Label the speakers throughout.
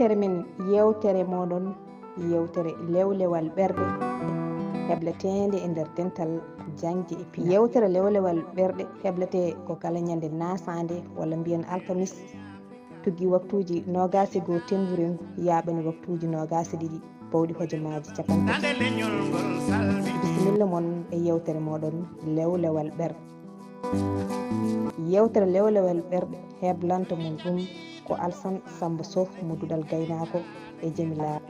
Speaker 1: yewtere men yewtere moɗon yewtere lewlewal ɓerɗe hebletende e nder dental jangde e pina. Yewtere lewlewal ɓerɗe heblete ko kala ñande nasande walla mbiyen alkamis tuggi waktuji 21 temburengu yaɓani waktuji 22 bawɗi hojomaji capanɗe. Bisimilla mon e yewtere moɗon lewlewal ɓerɗe. Yewtere lewlewal ɓerɗe heblanto mon ɗum ko Alsan Samba Sow mo Duɗal Gaynako e Jamila.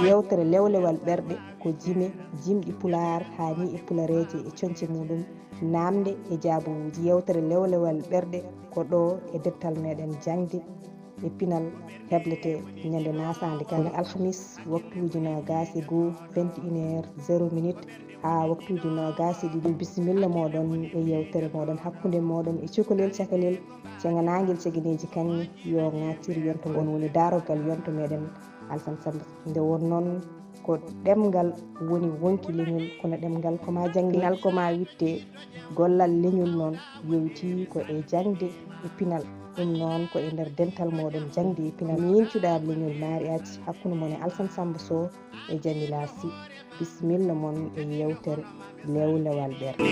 Speaker 1: Yewtere lewlewal ɓerɗe ko jime jimɗi pular hani e pulareje e conce muɗum namde e jaabuji. Yewtere lewlewal ɓerɗe ko ɗo e dettal meɗen jangde e pinal heblete ñande nasande kala alhamis waktuji 21 21h00 ha waktuji 22. Bisimilla moɗon e yewtere moɗon hakkude moɗon e cukalel cakalel ceganagel cegeneji kanni yo ŋatir yonto gon woni darogal yonto meɗen Alsan Samba. Nde won noon ko ɗemgal woni wonki leñol kono ɗemgal koma jangde pinal koma witte gollal leñol noon yewti ko e jangde e pinal. ɗum noon ko e nder dental moɗon jangde e pinal min cuɗar leñol mariaji hakkude mon e Alsan Samba Sow e Jamila Sy. Bisimilla mon e yewtere lewlewal ɓerɗe.